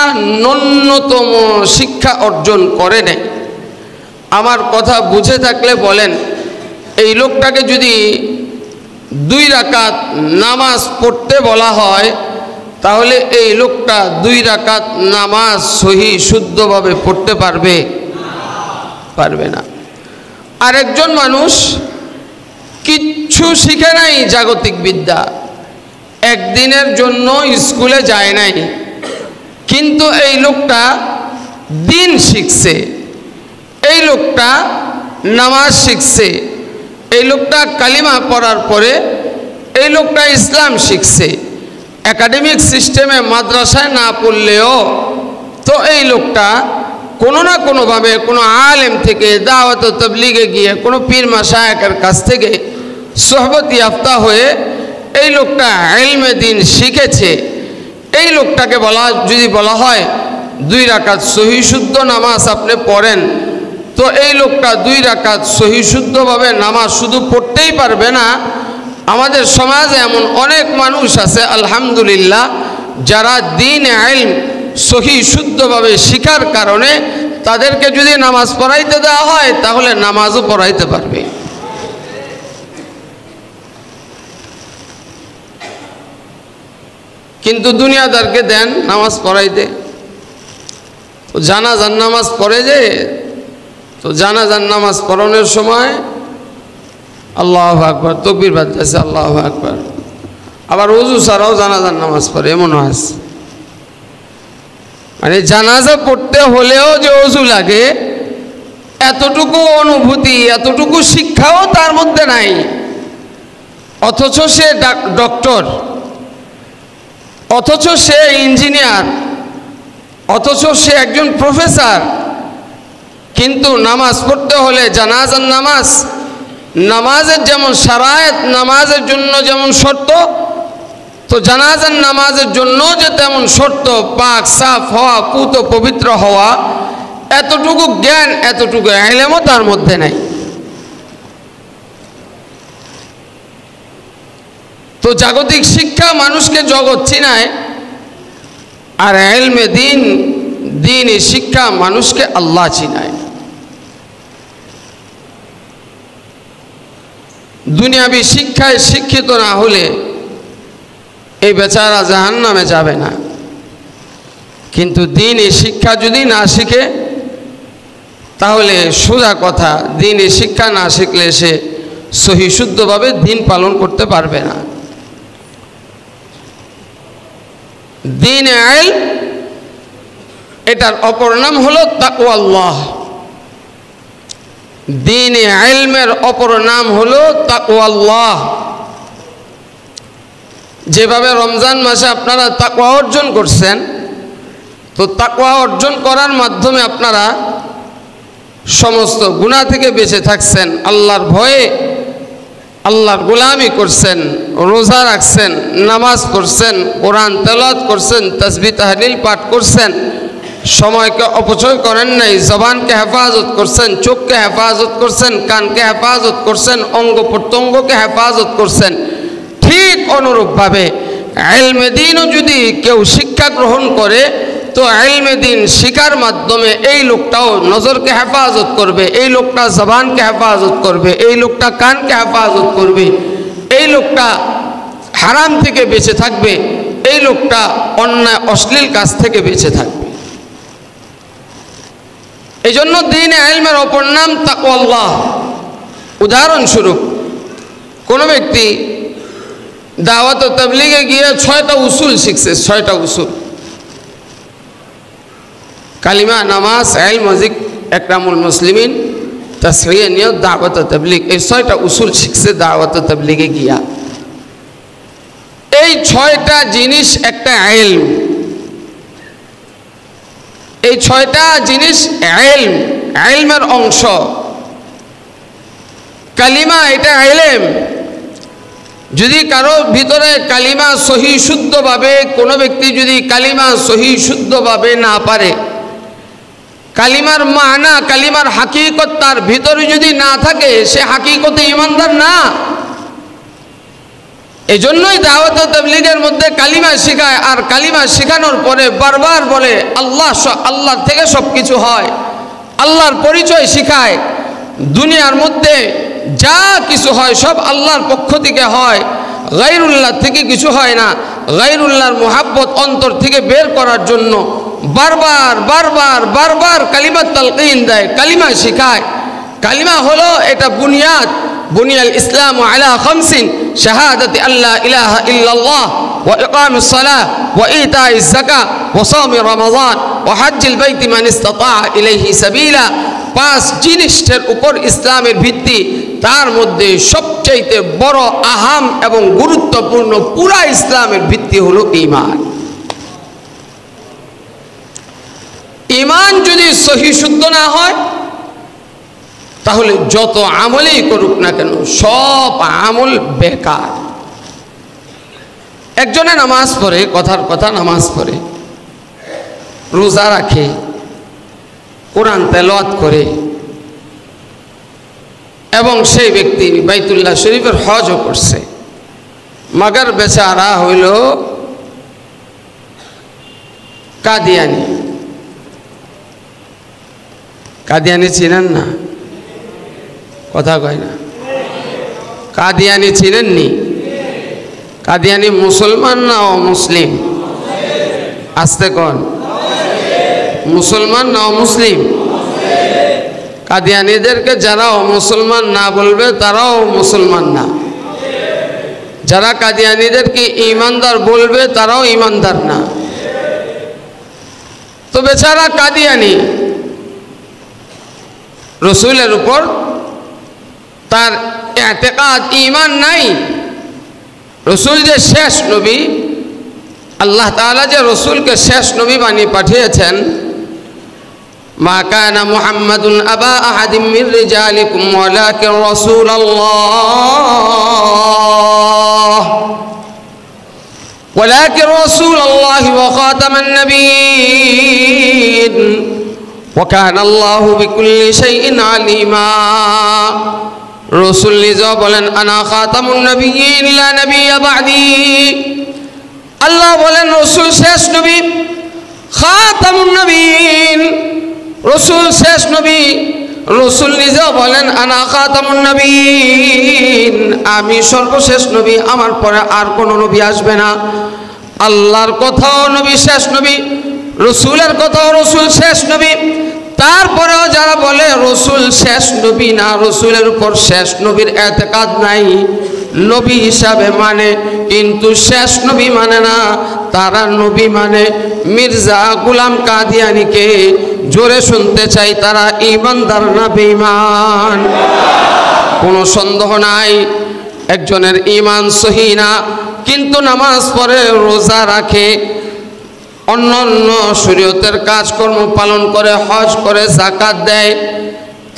ন্যূনতম শিক্ষা অর্জন করে নেই। আমার কথা বুঝে থাকলে বলেন, এই লোকটাকে যদি 2 রাকাত নামাজ পড়তে বলা হয়, তাহলে এই লোকটা 2 রাকাত নামাজ সহি শুদ্ধভাবে পড়তে পারবে? পারবে না। আরেকজন মানুষ কিচ্ছু শিখে নাই জাগতিক বিদ্যা, একদিনের জন্য স্কুলে যায় নাই, কিন্তু এই লোকটা দিন শিখছে, এই লোকটা নামাজ শিখছে, এই লোকটা কালিমা পড়ার পরে এই লোকটা ইসলাম শিখছে। একাডেমিক সিস্টেমে মাদ্রাসায় না পড়লেও তো এই লোকটা কোনো না কোনোভাবে কোনো আলেম থেকে, দাওয়াত ও তাবলীগে গিয়ে, কোনো পীর মাশায়েখের কাছ থেকে সোহবত ইয়াফতা হয়ে এই লোকটা ইলমে দ্বীন শিখেছে। এই লোকটাকে যদি বলা হয় 2 রাকাত সহি শুদ্ধ নামাজ আপনি পড়েন, তো এই লোকটা 2 রাকাত সহি শুদ্ধভাবে নামাজ শুধু পড়তেই পারবে না। আমাদের সমাজে এমন অনেক মানুষ আছে আলহামদুলিল্লাহ, যারা দ্বীন ইলম সহি শুদ্ধভাবে শিখার কারণে তাদেরকে যদি নামাজ পড়াইতে দেওয়া হয়, তাহলে নামাজও পড়াইতে পারবে। কিন্তু দুনিয়াদারকে দেন নামাজ পড়াইতে, তো জানাজার নামাজ পড়ে যে, তো জানাজার নামাজ পড়ানোর সময় আল্লাহু আকবার তাকবীর বাজতেছে, আল্লাহু আকবার, আবার ওযু ছাড়াও জানাজার নামাজ পড়ে, এমন আছে। মানে জানাজা পড়তে হলেও যে ওযু লাগে, এতটুকু অনুভূতি, এতটুকু শিক্ষাও তার মধ্যে নাই। অথচ সে ডক্টর, অথচ সে ইঞ্জিনিয়ার, অথচ সে একজন প্রফেসর, কিন্তু নামাজ পড়তে হলে জানাজার নামাজ, নামাজের যেমন শারায়েত, নামাজের জন্য যেমন শর্ত, তো জানাজার নামাজের জন্য যে তেমন শর্ত, পাক সাফ হওয়া, পুত পবিত্র হওয়া, এতটুকু জ্ঞান, এতটুকু ইলমও তার মধ্যে নাই। তো জাগতিক শিক্ষা মানুষকে জগৎ চিনায়, আর ইলমে দ্বীন, দ্বীনি শিক্ষা মানুষকে আল্লাহ চিনায়। দুনিয়াবি শিক্ষায় শিক্ষিত না হলে এই বেচারা জাহান্নামে যাবে না, কিন্তু দ্বীনি শিক্ষা যদি না শিখে, তাহলে সোজা কথা, দ্বীনি শিক্ষা না শিখলে সে সহি শুদ্ধভাবে দ্বীন পালন করতে পারবে না। দ্বীনে ইলম, এটার অপর নাম হলো তাকওয়াল্লাহ। দ্বীনে ইলমের অপর নাম হলো তাকওয়াল্লাহ। যেভাবে রমজান মাসে আপনারা তাকওয়া অর্জন করছেন, তো তাকওয়া অর্জন করার মাধ্যমে আপনারা সমস্ত গুনাহ থেকে বেঁচে থাকছেন, আল্লাহর ভয়ে আল্লাহর গোলামি করছেন, রোজা রাখছেন, নামাজ পড়ছেন, কোরআন তেলাওয়াত করছেন, তাসবিহ তাহলিল পাঠ করছেন, সময়কে অপচয় করেন নাই, জবানকে হেফাজত করছেন, চোখকে হেফাজত করছেন, কানকে হেফাজত করছেন, অঙ্গ প্রত্যঙ্গকে হেফাজত করছেন। ঠিক অনুরূপভাবে ইলমে দ্বীনও যদি কেউ শিক্ষা গ্রহণ করে, তো ইলমে দ্বীন শিকার মাধ্যমে এই লোকটাও নজরকে হেফাজত করবে, এই লোকটা জবানকে হেফাজত করবে, এই লোকটা কানকে হেফাজত করবে, এই লোকটা হারাম থেকে বেঁচে থাকবে, এই লোকটা অন্যায় অশ্লীল কাজ থেকে বেঁচে থাকবে। এই জন্য দ্বীনে ইলমের অপর নাম তাকওয়াল্লাহ। উদাহরণস্বরূপ কোনো ব্যক্তি দাওয়াত ও তাবলীগে গিয়ে 6টা উসুল শিখছে, 6টা উসুল, কালিমা, নামাজ, ইলম, যিকর, ইকরামুল মুসলিমিন, তাসহিহ, নিয়ত, দাওয়াত ও তাবলীগ, এই 6টা উসুল শিখছে দাওয়াত ও তাবলীগে গিয়া। এই 6টা জিনিস একটা ইলম, এই 6টা জিনিস ইলম, ইলমের অংশ। কালিমা এটা ইলম। যদি কারো ভিতরে কালিমা সহি শুদ্ধভাবে, কোনো ব্যক্তি যদি কালিমা সহি শুদ্ধভাবে না পারে, কালিমার মানা, কালিমার হাকিকত তার ভিতরে যদি না থাকে, সে হাকিকতে ঈমানদার না। এই জন্যই দাওয়াত ও তাবলীগের মধ্যে কালিমা শেখায়, আর কালিমা শেখানোর পরে বারবার বলে আল্লাহ থেকে সব কিছু হয়, আল্লাহর পরিচয় শেখায়। দুনিয়ার মধ্যে যা কিছু হয় সব আল্লাহর পক্ষ থেকে হয়, গায়রুল্লাহ থেকে কিছু হয় না। গায়রুল্লাহর মুহাব্বত অন্তর থেকে বের করার জন্য বারবার বারবার বারবার কালিমা তালকিন দেয়, কালিমা শেখায়। কালিমা হলো এটা বুনিয়াদ। বুনিয়াল ইসলাম আলা খামসিন, শাহাদাতি আল্লা ইলাহা ইল্লাল্লাহ, ওয়া ইকামিস সালাহ, ওয়া ইতাইজ যাকাত, ওয়া সাওমি রমাদান, ওয়া হজ্জিল বাইতি মান ইসতাতা ইলাইহি সাবিলা। 5 জিনিসের উপর ইসলামের ভিত্তি। তার মধ্যে সবচাইতে বড়, আহাম এবং গুরুত্বপূর্ণ পুরা ইসলামের ভিত্তি হলো ঈমান। ঈমান যদি সহি শুদ্ধ না হয়, তাহলে যত আমলই করুক না কেন সব আমল বেকার। একজনে নামাজ পড়ে, কথার কথা নামাজ পড়ে, রোজা রাখে, কোরআন তেলাওয়াত করে, এবং সেই ব্যক্তি বাইতুল্লাহ শরীফের হজও করছে, মাগার বেচারা হইল কাদিয়ানি। কাদিয়ানি ছিলেন না? কথা কয় না। কাদিয়ানি ছিলেননি? কাদিয়ানি মুসলমান না অমুসলিম? আসতে কোন? মুসলমান না অমুসলিম? কাদিয়ানিদেরকে যারা অমুসলমান না বলবে তারাও মুসলমান না, যারা কাদিয়ানিদেরকে ঈমানদার বলবে তারাও ঈমানদার না। তো বেচারা কাদিয়ানি, রসুলের উপর তার ইতিকাদ, ঈমান নাই। রসুল যে শেষ নবী, আল্লাহ তাআলা যে রসুলকে শেষ নবী বানিয়ে পাঠিয়েছেন, মা কানা মুহাম্মাদুন আবা আহাদিম মির রিজালিকুম ওয়ালাকিন রাসূলুল্লাহ ওয়া খাতামান নবিয়্যিন ওয়া কানা আল্লাহু বিকুল্লি শাইইন আলিমা। রসুল নিজে বলেন, আনা খাতামুন নবিয়্যিন লা নবিয়্যা বা'দি। আল্লাহ বলেন রসুল শেষ নবী, খাতামুন নবিয়্যিন, রসুল শেষ নবী। রসুল নিজে বলেন, আনা খাতামুন নবিয়্যিন, আমি সর্বশেষ নবী, আমার পরে আর কোনো নবী আসবে না। আল্লাহর কথাও নবী শেষ নবী, রসুলের কথাও রসুল শেষ নবী। তারপরেও যারা বলে রসুল শেষ নবী না, রসুলের উপর শেষ নবীর এতেকাদ নাই, নবী হিসাবে মানে কিন্তু শেষ নবী মানে না, তারা নবী মানে মির্জা গোলাম কাদিয়ানিকে, জোরে শুনতে চাই, তারা ঈমানদার না বেঈমান? কোনো সন্দেহ নাই একজনের ঈমান সহি না, কিন্তু নামাজ পড়ে, রোজা রাখে, অন্যান্য শরীয়তের কাজকর্ম পালন করে, হজ করে, যাকাত দেয়,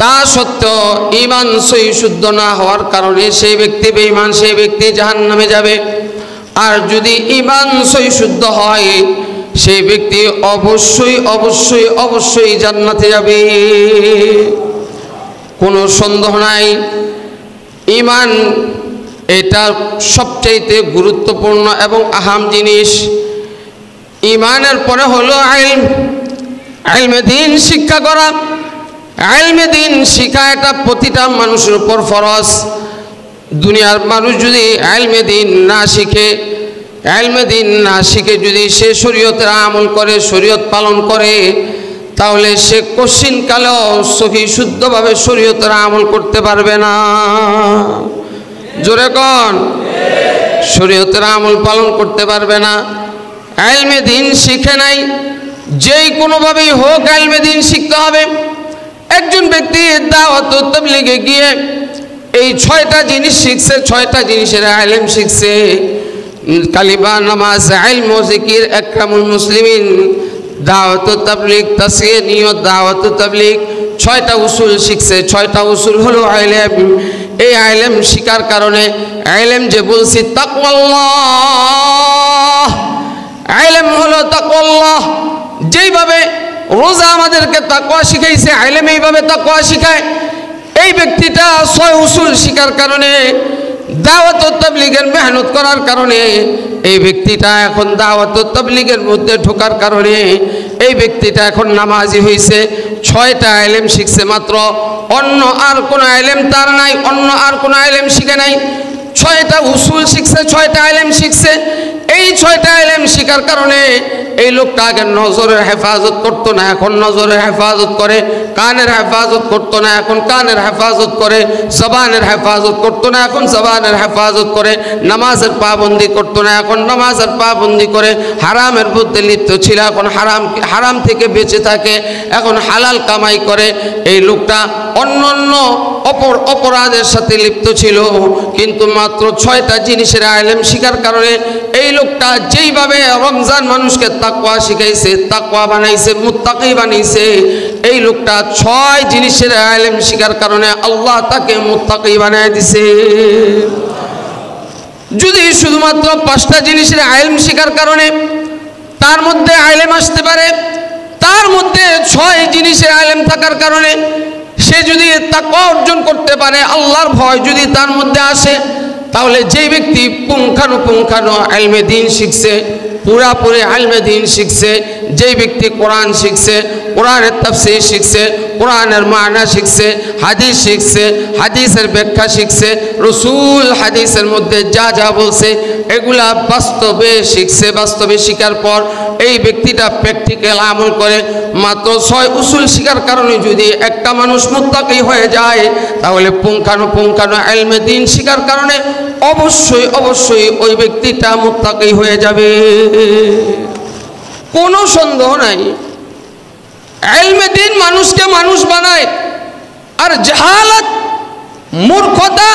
তা সত্ত্বেও ঈমান সহি শুদ্ধ না হওয়ার কারণে সেই ব্যক্তি বেঈমান, সেই ব্যক্তি জাহান্নামে যাবে। আর যদি ঈমান সহি শুদ্ধ হয় সেই ব্যক্তি অবশ্যই অবশ্যই অবশ্যই জান্নাতে যাবে, কোনো সন্দেহ নাই। ঈমান এটা সবচাইতে গুরুত্বপূর্ণ এবং আহাম জিনিস। ঈমানের পরে হলো ইলম, ইলমে দ্বীন শিক্ষা করা। ইলমে দ্বীন শিক্ষা এটা প্রতিটা মানুষের উপর ফরজ। দুনিয়ার মানুষ যদি ইলমে দ্বীন না শিখে, ইলমে দ্বীন না শিখে যদি সে শরীয়তের আমল করে, শরীয়ত পালন করে, তাহলে সে কশিনকালেও সহি শুদ্ধভাবে শরীয়তের আমল করতে পারবে না। জোরে কোন? শরীয়তের আমল পালন করতে পারবে না। ইলমে দ্বীন শিখে নাই, যেই কোনোভাবেই হোক ইলমে দ্বীন শিখতে হবে। একজন ব্যক্তি দাওয়াত ও তাবলীগে গিয়ে এই 6টা জিনিস শিখছে, 6টা জিনিসের ইলম শিখছে, কালিমা, নামাজ, ইলম ও জিকির, ইকরামুল মুসলিমিন, দাওয়াত ও তাবলীগ, তাসকিয়া, নিয়ত, দাওয়াত ও তাবলীগ, 6টা উসুল শিখছে। 6টা উসুল হলো ইলম। এই ইলম শিকার কারণে, ইলম যে বলছি তাকওয়াল্লাহ, ইলম হলো তাকওয়াল্লাহ। যেইভাবে রোজা আমাদেরকে তাকওয়া শিখাইছে, ইলম এইভাবে তাকওয়া শিখায়। এই ব্যক্তিটা 6 উসুল শিকার কারণে, দাওয়াত ও তাবলীগের মেহনত করার কারণে, এই ব্যক্তিটা এখন দাওয়াত ও তাবলীগের মধ্যে ঢোকার কারণে এই ব্যক্তিটা এখন নামাজি হয়েছে। 6টা ইলম শিখছে মাত্র, অন্য আর কোনো ইলম তার নাই, অন্য আর কোনো ইলম শিখে নাই। 6টা উসুল শিখছে, 6টা ইলম শিখছে। এই 6টা ইলম শিখার কারণে এই লোকটা আগে নজরের হেফাজত করতো না, এখন নজরের হেফাজত করে। কানের হেফাজত করতো না, এখন কানের হেফাজত করে। জবানের হেফাজত করতো না, এখন জবানের হেফাজত করে। নামাজের পাবন্দি করতো না, এখন নামাজের পাবন্দি করে। হারামের মধ্যে লিপ্ত ছিল, এখন হারাম থেকে বেঁচে থাকে, এখন হালাল কামাই করে। এই লোকটা অন্যান্য অপরাধের সাথে লিপ্ত ছিল, কিন্তু মাত্র 6টা জিনিসের ইলম শিখার কারণে এই লোকটা যেইভাবে রমজান মানুষকে তাকওয়া শিখাইছে, তাকওয়া বানাইছে, মুত্তাকি বানাইছে, এই লোকটা 6 জিনিসের ইলম শিখার কারণে আল্লাহ তাকে মুত্তাকি বানায় দিছে। যদি শুধুমাত্র 5টা জিনিসের ইলম শিখার কারণে তার মধ্যে ইলম আসতে পারে, তার মধ্যে 6 জিনিসের ইলম থাকার কারণে সে যদি তাকওয়া অর্জন করতে পারে, আল্লাহর ভয় যদি তার মধ্যে আসে, তাহলে যে ব্যক্তি পুঙ্খানুপুঙ্খানু ইলমে দ্বীন শিখছে, পুরাপুরি ইলমে দ্বীন শিখছে, যেই ব্যক্তি কোরআন শিখছে, কোরআনের তাফসীর শিখছে, কোরআনের মানা শিখছে, হাদিস শিখছে, হাদিসের ব্যাখ্যা শিখছে, রাসূল হাদিসের মধ্যে যা যা বলছে এগুলা বাস্তবে শিখছে। বাস্তবে শিখার পর এই ব্যক্তিটা প্র্যাকটিক্যাল আমল করে। মাত্র 6 উসুল শিখার কারণে যদি একটা মানুষ মুত্তাকি হয়ে যায়, তাহলে পুঙ্খানুপুঙ্খানু ইলমে দ্বীন শিখার কারণে অবশ্যই অবশ্যই ওই ব্যক্তিটা মুত্তাকি হয়ে যাবে, কোনো সন্দেহ নাই। ইলমে দ্বীন মানুষকে মানুষ বানায়, আর জাহালাত, মূর্খতা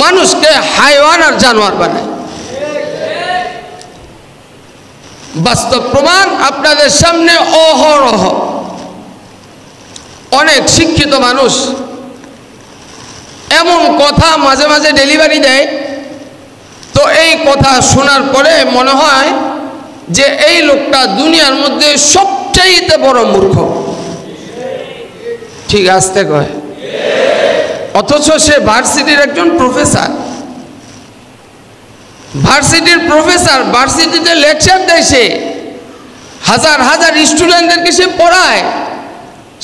মানুষকে হায়ওয়ান আর জানোয়ার বানায়। বাস্তব প্রমাণ আপনাদের সামনে অহরহ। অনেক শিক্ষিত মানুষ এমন কথা মাঝে মাঝে ডেলিভারি দেয়, তো এই কথা শোনার পরে মনে হয় যে এই লোকটা দুনিয়ার মধ্যে সবচাইতে বড় মূর্খ। ঠিক আসতে কয়, অথচ সে ভার্সিটির একজন প্রফেসর, ভার্সিটির প্রফেসর, ভার্সিটিতে লেকচার দেয়, সে হাজার হাজার স্টুডেন্টদেরকে সে পড়ায়,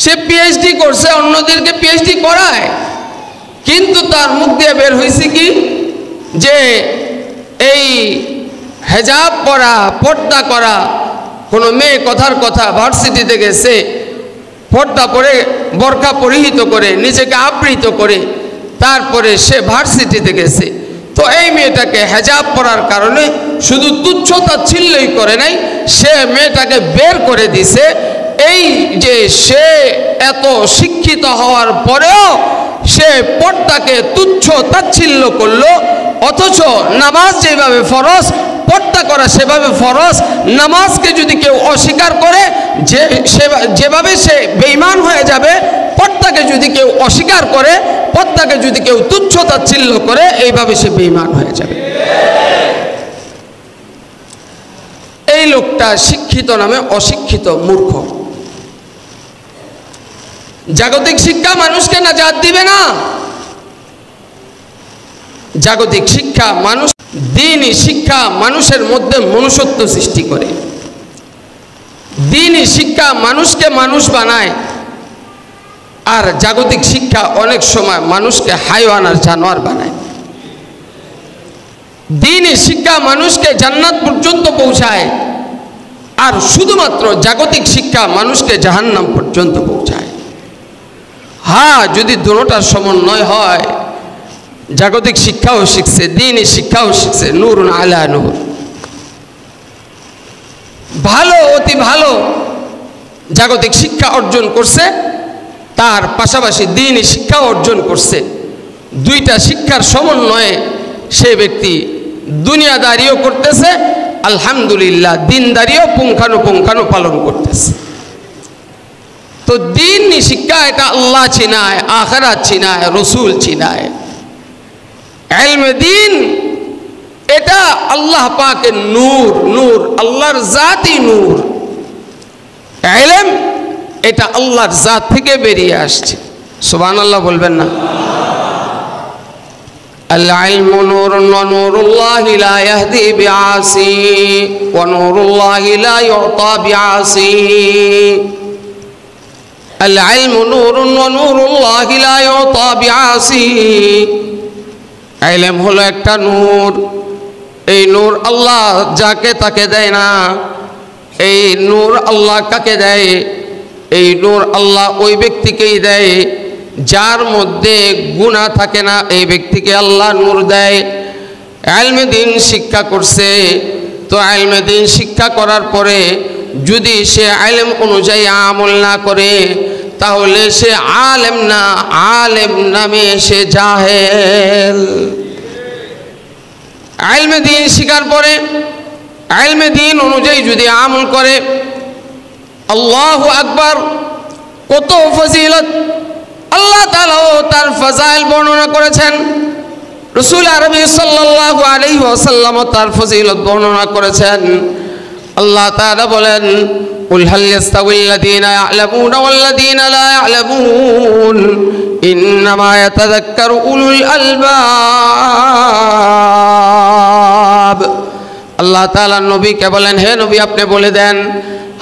সে পিএইচডি করছে, অন্যদেরকে পিএইচডি করায়, কিন্তু তার মুখ দিয়ে বের হয়েছে কি যে এই হেজাব পরা, পর্দা করা, কোনো মেয়ে কথার কথা ভার্সিটিতে গেছে, পর্দা পরে, বোরকা পরিহিত করে, নিজেকে আবৃত করে, তারপরে সে ভার্সিটিতে গেছে। তো এই মেয়েটাকে হেজাব পরার কারণে শুধু তুচ্ছতা ছিল্লই করে নাই, সে মেয়েটাকে বের করে দিছে। এই যে সে এত শিক্ষিত হওয়ার পরেও সে পর্দাকে তুচ্ছ তাচ্ছিল্য করলো, অথচ নামাজ যেভাবে ফরজ, পর্দা করা সেভাবে ফরজ। নামাজকে যদি কেউ অস্বীকার করে, যেভাবে সে বেঈমান হয়ে যাবে, পর্দাকে যদি কেউ অস্বীকার করে, পর্দাকে যদি কেউ তুচ্ছ তাচ্ছিল্য করে, এইভাবে সে বেঈমান হয়ে যাবে। এই লোকটা শিক্ষিত নামে অশিক্ষিত মূর্খ। জাগতিক শিক্ষা মানুষকে নাজাত দিবে না। জাগতিক শিক্ষা মানুষ, দ্বীনি শিক্ষা মানুষের মধ্যে মনুষ্যত্ব সৃষ্টি করে। দ্বীনি শিক্ষা মানুষকে মানুষ বানায়, আর জাগতিক শিক্ষা অনেক সময় মানুষকে হাইওয়ান আর জানোয়ার বানায়। দ্বীনি শিক্ষা মানুষকে জান্নাত পর্যন্ত পৌঁছায়, আর শুধুমাত্র জাগতিক শিক্ষা মানুষকে জাহান্নাম পর্যন্ত পৌঁছায়। হ্যাঁ, যদি দুটোটার সমন্বয় হয়, জাগতিক শিক্ষাও শিখছে, দ্বীনি শিক্ষাও শিখছে, নূরুন আলা নূর, ভালো, অতি ভালো জাগতিক শিক্ষা অর্জন করছে, তার পাশাপাশি দ্বীনি শিক্ষা অর্জন করছে। দুইটা শিক্ষার সমন্বয়ে সে ব্যক্তি দুনিয়াদারিও করতেছে, আলহামদুলিল্লাহ দিনদারিও পুঙ্খানুপুঙ্খানু পালন করতেছে। তো দ্বীনি শিক্ষা এটা আল্লাহ চিনায়, আখিরাত চিনায়, রসুল চিনায়। ইলমে দ্বীন এটা আল্লাহ পাকের নূর, নূর আল্লাহর জাতি নূর। ইলম এটা আল্লাহর জাত থেকে বেরিয়ে আসছে। সুবহানাল্লাহ বলবেন না? আল ইলমু নূরুন ওয়া নূরুল্লাহি লা ইয়াহদি বিআসি ওয়া নূরুল্লাহি লা ইউতা বিআসি। আল ইলমু নূরুন ওয়া নূরুল্লাহি লা ইউতা বিআসি। ইলম হলো একটা নূর, এই নূর আল্লাহ যাকে তাকে দেয় না। এই নূর আল্লাহ কাকে দেয়? এই নূর আল্লাহ ওই ব্যক্তিকেই দেয় যার মধ্যে গুনাহ থাকে না, এই ব্যক্তিকে আল্লাহ নূর দেয়। ইলমে দ্বীন শিক্ষা করছে, তো ইলমে দ্বীন শিক্ষা করার পরে যদি সে ইলম অনুযায়ী আমল না করে, তাহলে সে আলেম না, আলেম নামে সে জাহেল। ইলমে দ্বীন শিখার পরে ইলমে দ্বীন অনুযায়ী যদি আমল করে, আল্লাহু আকবার, কত ফজিলত! আল্লাহ তাআলাও তার ফজাইল বর্ণনা করেছেন, রাসূল আরবি সাল্লাল্লাহু আলাইহি ওয়াসাল্লাম তার ফজিলত বর্ণনা করেছেন। আল্লাহ তাআলা বলেন, কুল হাল ইয়াস্তাউিল্লাযীনা ইয়া'লামুনা ওয়াল্লাযীনা লা ইয়া'লামুন ইন্নামা ইয়াতাযাক্কারু উলুল আলবাব। আল্লাহ তাআলা নবীকে বলেন, হে নবী আপনি বলে দেন,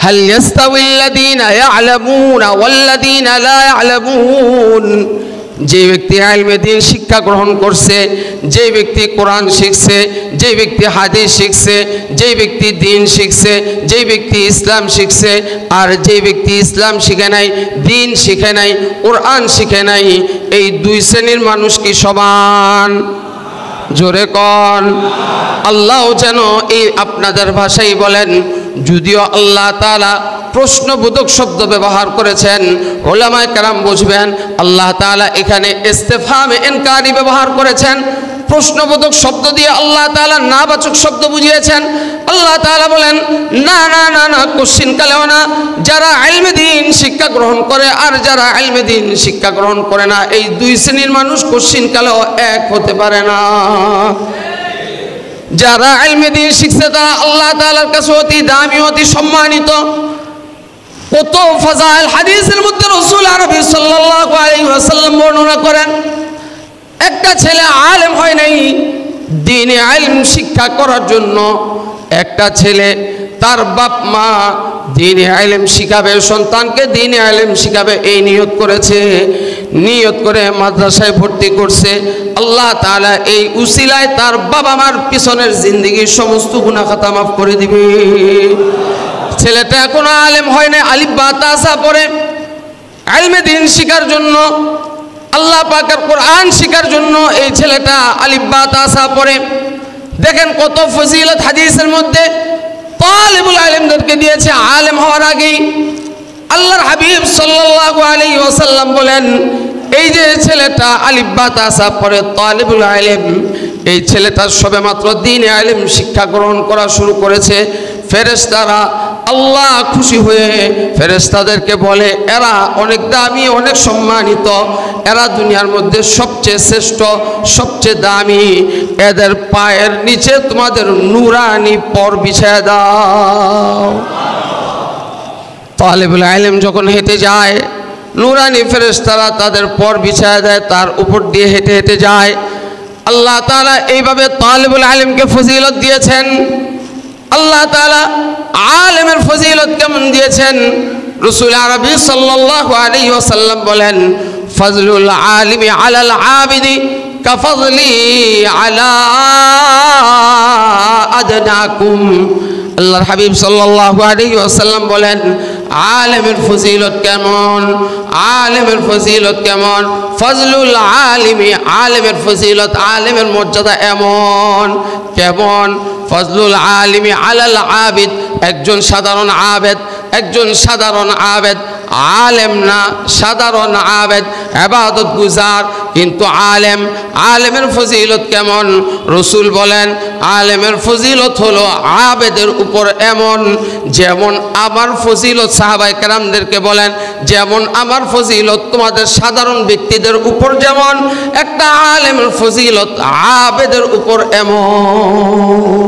হাল ইয়াস্তাউিল্লাযীনা ইয়া'লামুনা ওয়াল্লাযীনা লা ইয়া'লামুন, যে ব্যক্তি ইলমে দ্বীন শিক্ষা গ্রহণ করছে, যে ব্যক্তি কোরআন শিখছে, যে ব্যক্তি হাদিস শিখছে, যে ব্যক্তি দ্বীন শিখছে, যে ব্যক্তি ইসলাম শিখছে, আর যে ব্যক্তি ইসলাম শিখে নাই, দ্বীন শিখে নাই, কোরআন শিখে নাই, এই দুই শ্রেণীর মানুষ কি সমান? জোরে কন। আল্লাহ যেন এই আপনাদের ভাষাই বলেন, যদিও আল্লাহ তাআলা প্রশ্নবোধক শব্দ ব্যবহার করেছেন, উলামায়ে কেরাম বুঝবেন আল্লাহ তাআলা এখানে ইস্তিফহামে ইনকারি ব্যবহার করেছেন। প্রশ্নবোধক শব্দ দিয়ে আল্লাহ তাআলা নাবাচক শব্দ বুঝিয়েছেন। আল্লাহ তাআলা বলেন, না না না না, কোশ্চিন কালেও না। যারা ইলমে দ্বীন শিক্ষা গ্রহণ করে আর যারা ইলমে দ্বীন শিক্ষা গ্রহণ করে না, এই দুই শ্রেণীর মানুষ কোশ্চিন কালেও এক হতে পারে না। যারা ইলমে দ্বীন শিখছে তারা আল্লাহ তাআলার কাছে অতি দামি, অতি সম্মানিত। কত ফজাইল হাদিসের মধ্যে রাসূল আরবি সাল্লাল্লাহু আলাইহি ওয়াসাল্লাম বর্ণনা করেন, একটা ছেলে আলেম হয় নাই, দ্বীনে ইলম শিক্ষা করার জন্য একটা ছেলে, তার বাপ মা দ্বীনে ইলম শিখাবে, সন্তানকে দ্বীনে ইলম শিখাবে, এই নিয়ত করেছে, নিয়ত করে মাদ্রাসায় ভর্তি করছে। আল্লাহ তাআলা এই উসিলায় তার বাবা মার পিছনের জিন্দেগির সমস্ত গুনাহ খাতা মাফ করে দিবে। ছেলেটা এখনো আলেম হয় না, আলিফ বা তা সা পড়ে, ইলমে দ্বীন শিখার জন্য, আল্লাহ পাকের কোরআন শিখার জন্য এই ছেলেটা আলিফ বা তা সা পড়ে। দেখেন কত ফজিলত হাদিসের মধ্যে তালিবুল ইলমদেরকে দিয়েছে আলেম হওয়ার আগেই। আল্লাহর হাবিব সাল্লাল্লাহু আলাইহি ওয়াসাল্লাম বলেন, এই যে ছেলেটা আলিফ বা তা সা পড়ে তালিবুল ইলম, এই ছেলেটা সবেমাত্র দ্বীনে ইলম শিক্ষা গ্রহণ করা শুরু করেছে। ফেরেশতারা আল্লাহ খুশি হয়ে ফেরেশতাদেরকে বলে, এরা অনেক দামি, অনেক সম্মানিত, এরা দুনিয়ার মধ্যে সবচেয়ে শ্রেষ্ঠ, সবচেয়ে দামি, এদের পায়ের নিচে তোমাদের নূরানি পর বিছায় দাও। তালিবুল ইলম যখন হেঁটে যায়, নূরানি ফেরেশতারা তাদের পর বিছায় দেয়, তার উপর দিয়ে হেঁটে হেঁটে যায়। আল্লাহ তাআলা এইভাবে তালিবুল ইলমকে ফজিলত দিয়েছেন। আল্লাহ তাআলা আলেমের ফজিলত কেমন দিয়েছেন? রাসূল আরবি সাল্লাল্লাহু আলাইহি ওয়াসাল্লাম বলেন, ফজলুল আলিমি আলাল আবিদি কাফজলি আলা আদনাকুম। আল্লাহর হাবিব সাল্লাল্লাহু আলাইহি ওয়াসাল্লাম বলেন, আলেমের ফজিলত কেমন, আলেমের ফজিলত কেমন, ফজলুল আলিমি, আলেমের ফজিলত, আলেমের মর্যাদা এমন কেমন, ফজলুল আলিমি আলাল আবিদ, একজন সাধারণ আবেদ, একজন সাধারণ আবেদ, আলেম না, সাধারণ আবেদ, ইবাদত গুজার কিন্তু আলেম। আলেমের ফজিলত কেমন? রাসূল বলেন, আলেমের ফজিলত হলো আবেদের উপর এমন, যেমন আমার ফজিলত সাহাবায়ে কেরামদেরকে বলেন, যেমন আমার ফজিলত তোমাদের সাধারণ ব্যক্তিদের উপর যেমন, একটা আলেমের ফজিলত আবেদের উপর এমন।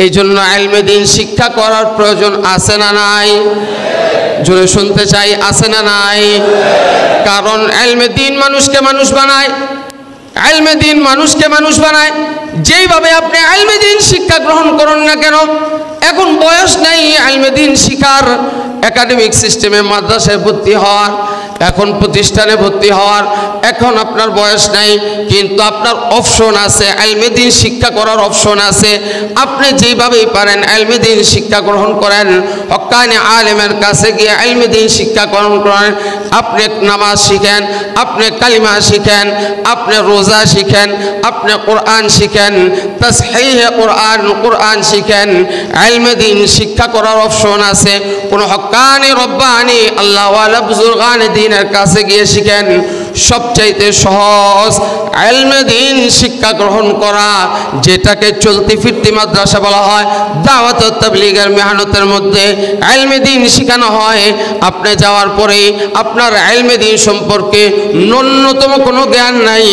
এই জন্য ইলমে দ্বীন শিক্ষা করার প্রয়োজন আছে না নাই? জোরে শুনতে চাই, আছে না নাই? কারণ ইলমে দ্বীন মানুষকে মানুষ বানায়, ইলমে দ্বীন মানুষকে মানুষ বানায়। যেইভাবে আপনি ইলমে দ্বীন শিক্ষা গ্রহণ করুন না কেন, এখন বয়স নেই ইলমে দ্বীন শিখার, একাডেমিক সিস্টেমে মাদ্রাসায় ভর্তি হওয়ার, এখন প্রতিষ্ঠানে ভর্তি হওয়ার, এখন আপনার বয়স নাই, কিন্তু আপনার অপশন আছে, ইলমে দ্বীন শিক্ষা করার অপশন আছে। আপনি যেইভাবেই পারেন ইলমে দ্বীন শিক্ষা গ্রহণ করেন, হক্কানি আলেমের কাছে গিয়ে ইলমে দ্বীন শিক্ষা গ্রহণ করেন। আপনি নামাজ শিখেন, আপনি কালিমা শিখেন, আপনি রোজা শিখেন, আপনি কোরআন শিখেন, তাসহিহ কোরআন, কোরআন শিখেন। ইলমে দ্বীন শিক্ষা করার অপশন আছে। কোন হক্কানি রব্বানি আল্লাহওয়ালা বুজুর্গানে দ্বীনের কাছে গিয়ে শিখেন। সবচাইতে সহজ ইলমে দ্বীন শিক্ষা গ্রহণ করা, যেটাকে চলতি ফিরতি মাদ্রাসা বলা হয়, দাওয়াত ও তাবলীগের মেহনতের মধ্যে ইলমে দ্বীন শেখানো হয়। আপনি যাওয়ার পরেই আপনার ইলমে দ্বীন সম্পর্কে ন্যূনতম কোনো জ্ঞান নাই।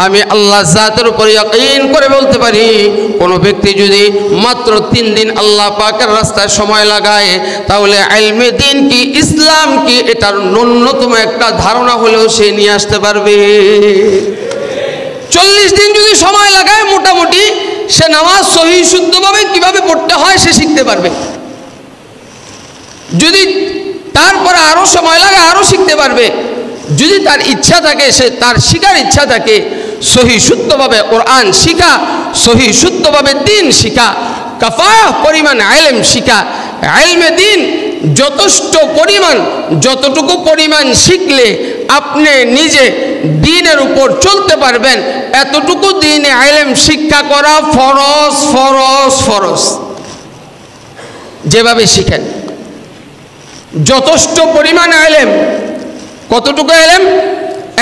আমি আল্লাহ জাতের উপর ইয়াকিন করে বলতে পারি, কোনো ব্যক্তি যদি মাত্র 3 দিন আল্লাহ পাকের রাস্তায় সময় লাগায়, তাহলে ইলমে দ্বীন কি, ইসলাম কি, এটার ন্যূনতম একটা ধারণা হলেও সে নিয়ে আসতে পারবে। 40 দিন যদি সময় লাগায়, মোটামুটি সে নামাজ সহি শুদ্ধভাবে কিভাবে পড়তে হয় সে শিখতে পারবে। যদি তারপরে আরো সময় লাগে, আরো শিখতে পারবে। যদি তার ইচ্ছা থাকে, সে তার শিখার ইচ্ছা থাকে, সহি শুদ্ধভাবে কোরআন শিখা, সহি শুদ্ধভাবে দ্বীন শিখা, কাফায়া পরিমাণ ইলম শিখা। ইলমে দ্বীন যথেষ্ট পরিমাণ, যতটুকু পরিমাণ শিখলে আপনি নিজে দ্বীনের উপর চলতে পারবেন, এতটুকু দ্বীনে ইলম শিক্ষা করা ফরজ, ফরজ, ফরজ। যেভাবে শিখেন যথেষ্ট পরিমাণ ইলম। কতটুকু ইলম?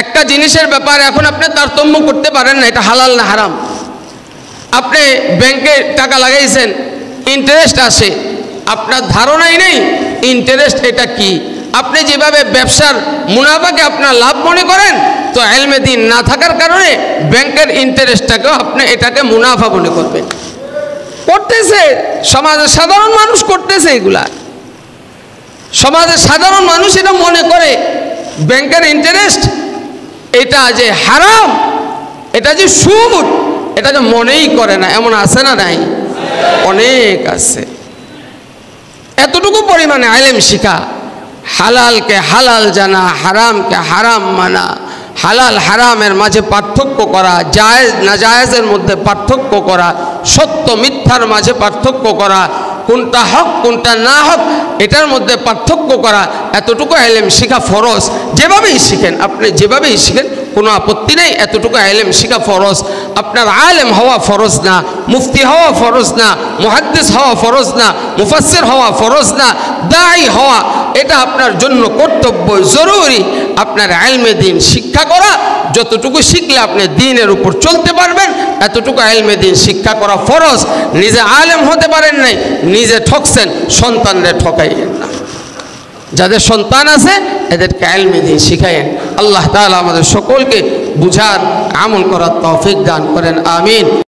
একটা জিনিসের ব্যাপারে এখন আপনি তারতম্য করতে পারেন না, এটা হালাল না হারাম। আপনি ব্যাংকে টাকা লাগাইছেন, ইন্টারেস্ট আসে, আপনার ধারণাই নেই ইন্টারেস্ট এটা কি। আপনি যেভাবে ব্যবসার মুনাফাকে আপনার লাভ মনে করেন, তো ইলমে দ্বীন না থাকার কারণে ব্যাংকের ইন্টারেস্টটাকেও আপনি এটাকে মুনাফা মনে করবেন। করতেছে সমাজের সাধারণ মানুষ, করতেছে এগুলা। সমাজের সাধারণ মানুষ এটা মনে করে ব্যাংকের ইন্টারেস্ট এটা যে হারাম, এটা যে সুদ, এটা যে মনেই করে না। এমন আছে না নাই? অনেক আছে। এতটুকু পরিমাণে ইলম শিখা, হালালকে হালাল জানা, হারামকে হারাম মানা, হালাল হারামের মাঝে পার্থক্য করা, জায়েজ নাজায়েজের মধ্যে পার্থক্য করা, সত্য মিথ্যার মাঝে পার্থক্য করা, কোনটা হক কোনটা না হক এটার মধ্যে পার্থক্য করা, এতটুকু ইলম শিখা ফরজ। যেভাবেই শিখেন, আপনি যেভাবেই শিখেন কোনো আপত্তি নেই, এতটুকু ইলম শিখা ফরজ। আপনার আলেম হওয়া ফরজ না, মুফতি হওয়া ফরজ না, মুহাদ্দিস হওয়া ফরজ না, মুফাসসির হওয়া ফরজ না, দাঈ হওয়া, এটা আপনার জন্য কর্তব্য, জরুরি আপনার ইলমে দ্বীন শিক্ষা করা। যতটুকু শিখলে আপনি দ্বীনের উপর চলতে পারবেন, এতটুকু ইলমে দ্বীন শিক্ষা করা ফরজ। নিজে আলেম হতে পারেন নাই, নিজে ঠকছেন, সন্তানদের ঠকাইয়েন না। যাদের সন্তান আছে এদেরকে ইলমে দ্বীন শিখায়েন। আল্লাহ তাআলা আমাদের সকলকে বুঝার, আমল করার তৌফিক দান করেন। আমিন।